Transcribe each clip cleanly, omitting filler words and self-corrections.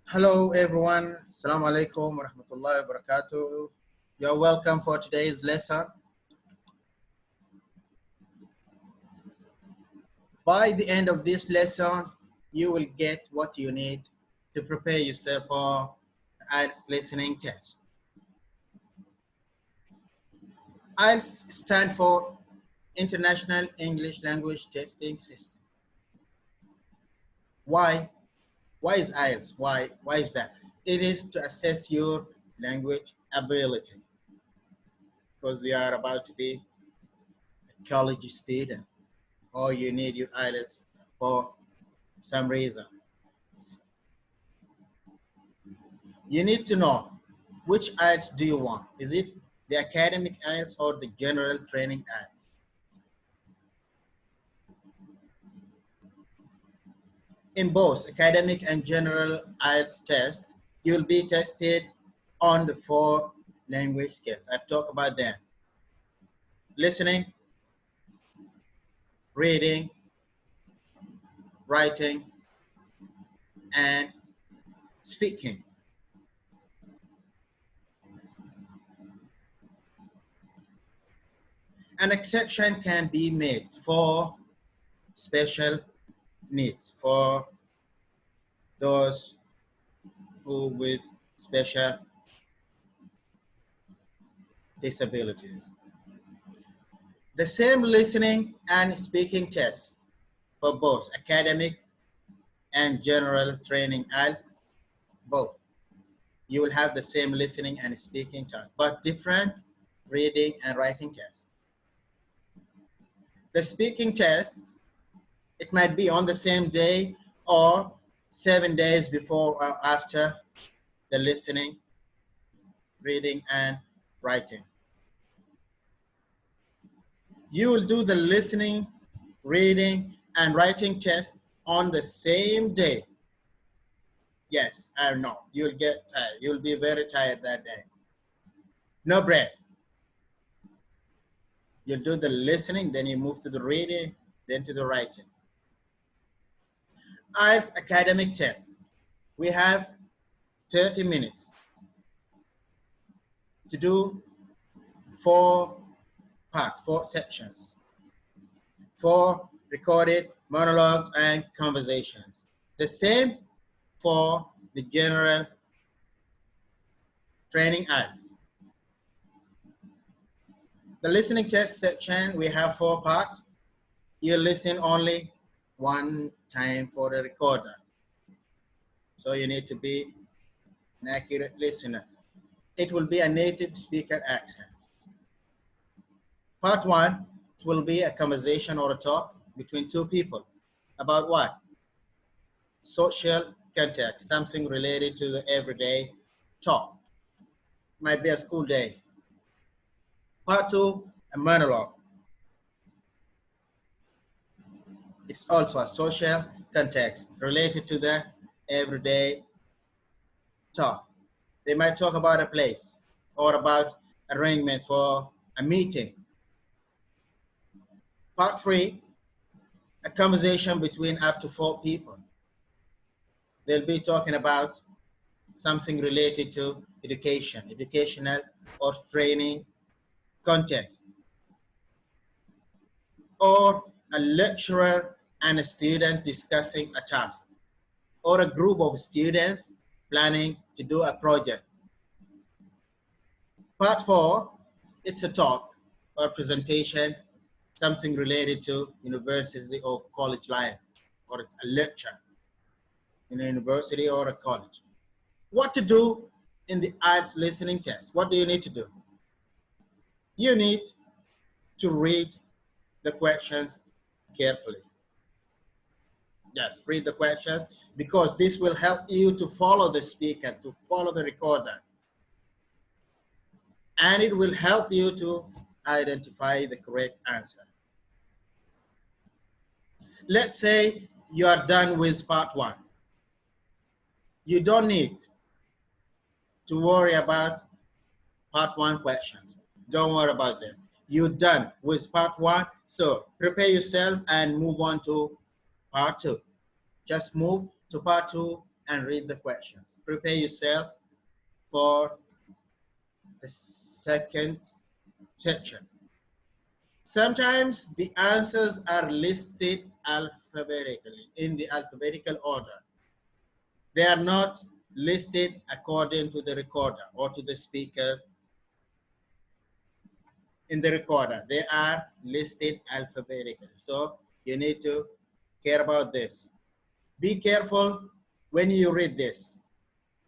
Hello everyone, Assalamu alaikum wa rahmatullahi wa barakatuh. You're welcome for today's lesson. By the end of this lesson, you will get what you need to prepare yourself for the IELTS listening test. IELTS stands for International English Language Testing System. Why? Why is IELTS? Why is that? It is to assess your language ability, because you are about to be a college student, or you need your IELTS for some reason. You need to know which IELTS do you want. Is it the academic IELTS or the general training IELTS? In both academic and general IELTS test, you'll be tested on the 4 language skills. I've talked about them: listening, reading, writing, and speaking. An exception can be made for special needs, for those who with special disabilities. The same listening and speaking tests for both academic and general training IELTS, both. You will have the same listening and speaking test, but different reading and writing tests. The speaking test, it might be on the same day or 7 days before or after the listening, reading, and writing. You will do the listening, reading, and writing test on the same day. Yes, I know, you'll get tired. You'll be very tired that day. No break. You do the listening, then you move to the reading, then to the writing. IELTS academic test. We have 30 minutes to do 4 parts, 4 sections, 4 recorded monologues and conversations. The same for the general training IELTS. The listening test section, we have 4 parts. You listen only 1 time for the recorder. So you need to be an accurate listener. It will be a native speaker accent. Part 1, it will be a conversation or a talk between 2 people. About what? Social context, something related to the everyday talk. Might be a school day. Part 2, a monologue. It's also a social context related to the everyday talk. They might talk about a place or about arrangements for a meeting. Part 3, a conversation between up to 4 people. They'll be talking about something related to education, educational or training context, or a lecturer and a student discussing a task, or a group of students planning to do a project. Part 4, it's a talk or presentation, something related to university or college life, or it's a lecture in a university or a college. What to do in the IELTS listening test? What do you need to do? You need to read the questions carefully. Yes, read the questions, because this will help you to follow the speaker, to follow the recorder. And it will help you to identify the correct answer. Let's say you are done with part 1. You don't need to worry about part 1 questions. Don't worry about them. You're done with part one. So prepare yourself and move on to part two. Just move to part two and read the questions. Prepare yourself for the second section. Sometimes the answers are listed alphabetically, in the alphabetical order. They are not listed according to the recorder or to the speaker in the recorder. They are listed alphabetically. So you need to care about this. Be careful when you read this.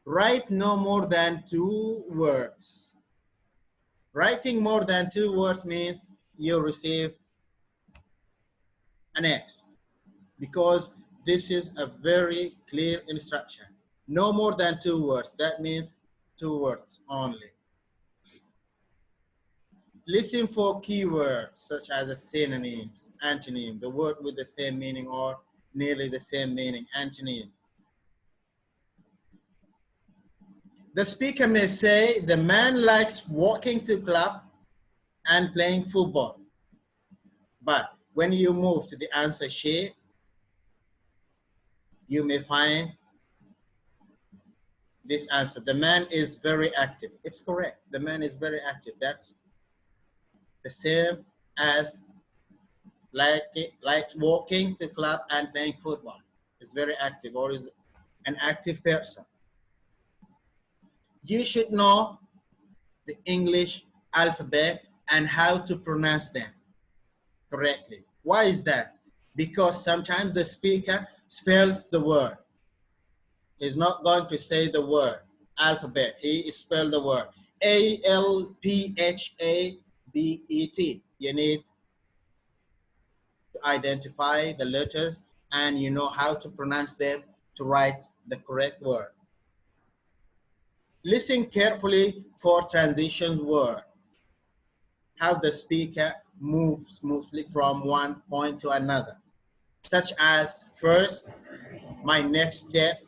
Write no more than 2 words. Writing more than 2 words means you receive an X, because this is a very clear instruction. No more than 2 words. That means 2 words only. Listen for keywords such as a synonyms, antonym, the word with the same meaning or nearly the same meaning, antonym. The speaker may say, the man likes walking to club and playing football. But when you move to the answer sheet, you may find this answer. The man is very active. It's correct. The man is very active. That's the same as likes walking to club and playing football. Is very active, or is an active person. You should know the English alphabet and how to pronounce them correctly. Why is that? Because sometimes the speaker spells the word. He's not going to say the word alphabet. He spelled the word ALPHABET. You need to identify the letters and you know how to pronounce them to write the correct word. Listen carefully for transition word. How the speaker moves smoothly from one point to another, such as first, my next step,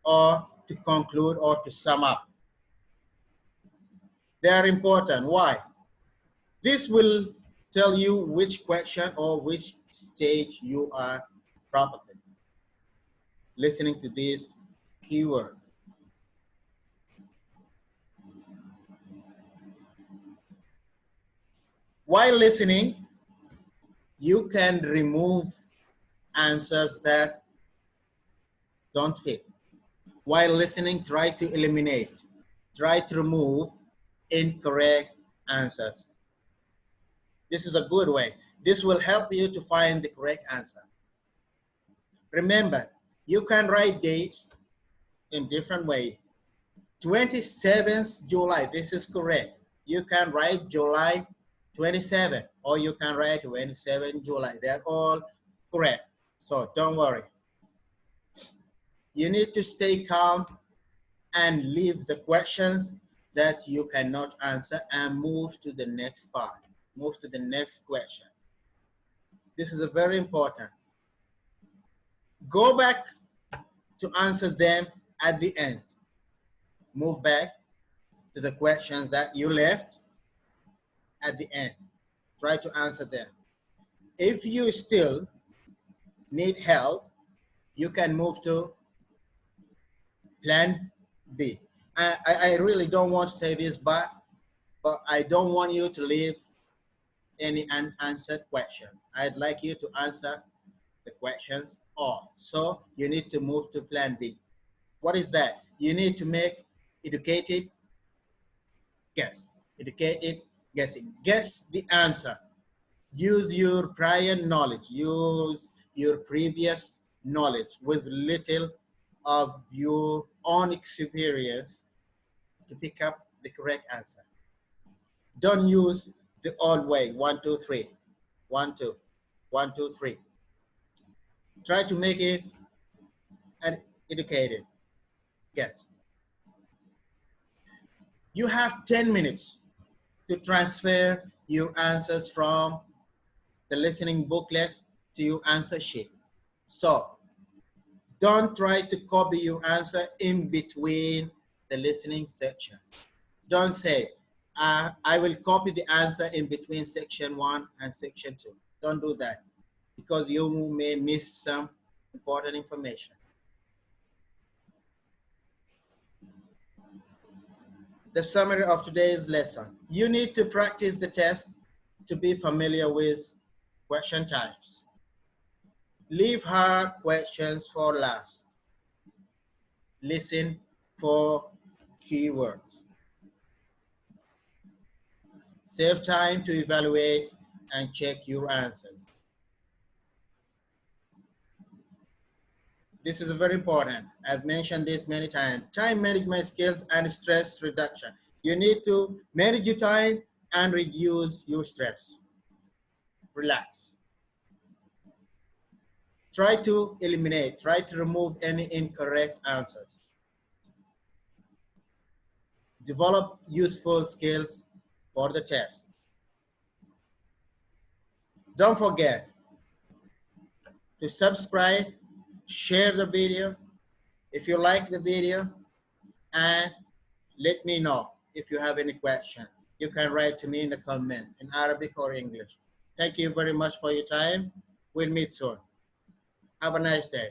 or to conclude or to sum up. They are important. Why? This will tell you which question or which stage you are properly listening to this keyword. While listening, you can remove answers that don't fit. While listening, try to eliminate, try to remove incorrect answers. This is a good way. This will help you to find the correct answer. Remember, you can write dates in different ways. 27th July, this is correct. You can write July 27, or you can write 27 July. They're all correct. So don't worry. You need to stay calm and leave the questions that you cannot answer and move to the next part. Move to the next question. This is a very important. Go back to answer them at the end. Move back to the questions that you left at the end. Try to answer them. If you still need help, you can move to plan B. I really don't want to say this, but I don't want you to leave any unanswered question. I'd like you to answer the questions all. So you need to move to plan B. What is that? You need to make educated guess. Educated guessing. Guess the answer. Use your prior knowledge. Use your previous knowledge with little of your own experience to pick up the correct answer. Don't use the old way, 1, 2, 3, 1, 2, 1, 2, 3. Try to make it an educated guess. You have 10 minutes to transfer your answers from the listening booklet to your answer sheet. So don't try to copy your answer in between the listening sections. Don't say, I will copy the answer in between section 1 and section 2. Don't do that because you may miss some important information. The summary of today's lesson. You need to practice the test to be familiar with question types. Leave hard questions for last. Listen for keywords. Save time to evaluate and check your answers. This is very important. I've mentioned this many times. Time management skills and stress reduction. You need to manage your time and reduce your stress. Relax. Try to eliminate, try to remove any incorrect answers. Develop useful skills for the test. Don't forget to subscribe, share the video if you like the video, and let me know if you have any question. You can write to me in the comments in Arabic or English. Thank you very much for your time. We'll meet soon. Have a nice day.